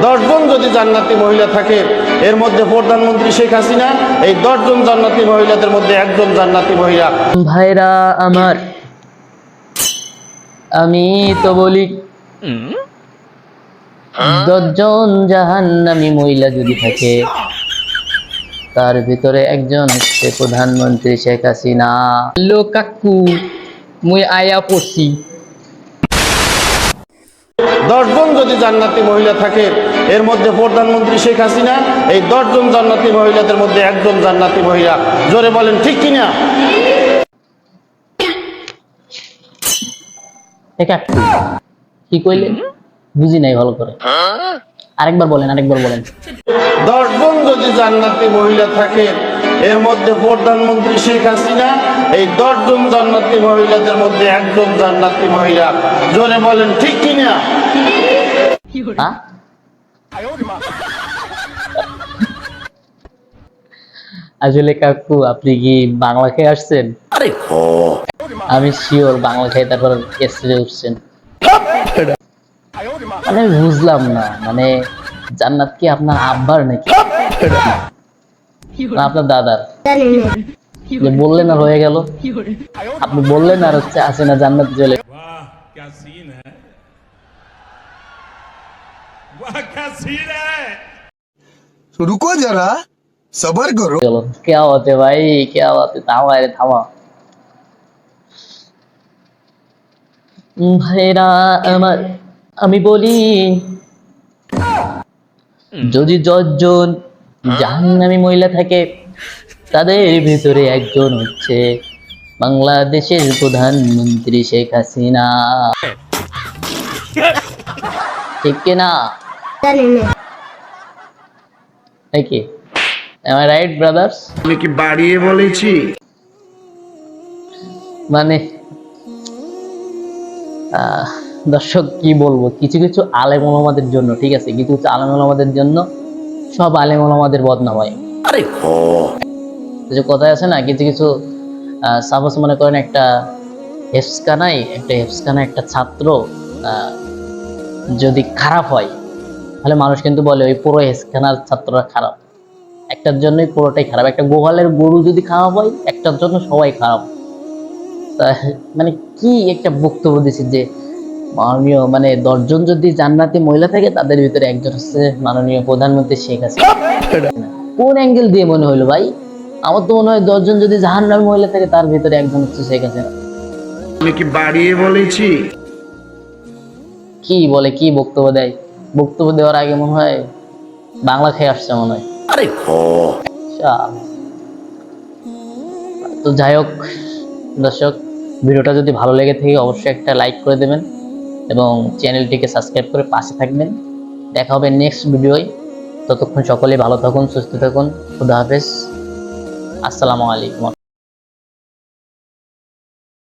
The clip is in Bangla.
10 জন যদি জান্নাতি মহিলা থাকে, এর মধ্যে প্রধানমন্ত্রী শেখ হাসিনা, এই 10 জন জান্নাতি মহিলাদের মধ্যে একজন জান্নাতি মহিলা। ভাইরা আমার, আমি তো বলি 10 জন জাহান্নামী মহিলা যদি থাকে, তার ভিতরে একজন হচ্ছে প্রধানমন্ত্রী শেখ হাসিনা। হ্যালো কাকু, মুই আয়া পড়ছি। 10 জন যদি জান্নাতি মহিলা থাকে, এর মধ্যে প্রধানমন্ত্রী শেখ হাসিনা, এই 10 জন জান্নাতি মহিলাদের মধ্যে একজন জান্নাতি মহিলা। জোরে বলেন ঠিক কিনা? কি কইলেন? বুঝি নাই ভালো করে, আরেকবার বলেন। 10 জন যদি জান্নাতি মহিলা থাকে, এর মধ্যে প্রধানমন্ত্রী শেখ হাসিনা, এই 10 জন জান্নাতি মহিলাদের মধ্যে একজন জান্নাতি মহিলা। জোরে বলেন ঠিক কিনা? আসলে কাকু, আপনি কি বাংলা খেয়ে আসছেন? আমি শিওর বাংলা খেয়ে তারপর স্টেজে উঠছেন। মানে বুঝলাম না, মানে জান্নাত কি আপনার আব্বার নাকি না আপনার দাদার? যে বললেন আর হয়ে গেল, আপনি বললেন আর হচ্ছে আসে না জান্নাত চলে। रुको जरा सबर करो। चलो क्या होते भाई, क्या होते, থামা রে থামা। ভাইরা আমার, আমি বলি যদি 10 জন জাহান্নামী মহিলা থাকে, তাদের ভিতরে একজন হচ্ছে বাংলাদেশের প্রধানমন্ত্রী শেখ হাসিনা। ঠিক কিনা? কি am I right brothers? আমি কি বাড়িয়ে বলেছি? মানে দর্শক কি বলবো, কিছু কিছু আলেম ওলামাদের জন্য ঠিক আছে, কিছু কিছু আলেম ওলামাদের জন্য সব আলেম ওলামাদের বদনাম হয়। যে কথায় আছে না, কিছু কিছু সাপোজ মনে করেন একটা হেফসখানায় একটা ছাত্র যদি খারাপ হয়, তাহলে মানুষ কিন্তু বলে ওই পুরো হেফসখানার ছাত্ররা খারাপ, একটার জন্যই পুরোটাই খারাপ। একটা গোয়ালের গরু যদি খারাপ হয়, একটার জন্য সবাই খারাপ। মানে কি একটা বক্তব্য দিছি যে মাননীয়, মানে 10 জন যদি জান্নাতি মহিলা থাকে, তাদের ভিতরে একজন হচ্ছে মাননীয় প্রধানমন্ত্রী শেখ হাসিনা। কোন অ্যাঙ্গেল দিয়ে মনে হইলো ভাই? আমার তো মনে হয় 10 জন যদি জাহান্নামী মহিলা থাকে, তার ভিতরে একজন হচ্ছে শেখ হাসিনা। আমি কি বাড়িয়ে বলেছি? কি বলে, কি বক্তব্য দেয়? বক্তব্য দেওয়ার আগে মনে হয় বাংলা খেয়ে আসছে মনে হয়। তো যাই হোক দর্শক, ভিডিওটা যদি ভালো লেগে থাকে অবশ্যই একটা লাইক করে দেবেন এবং চ্যানেলটিকে সাবস্ক্রাইব করে পাশে থাকবেন। দেখা হবে নেক্সট ভিডিওয়। ততক্ষণ সকলেই ভালো থাকুন, সুস্থ থাকুন। খুদা হাফেজ, আসসালামু আলাইকুম।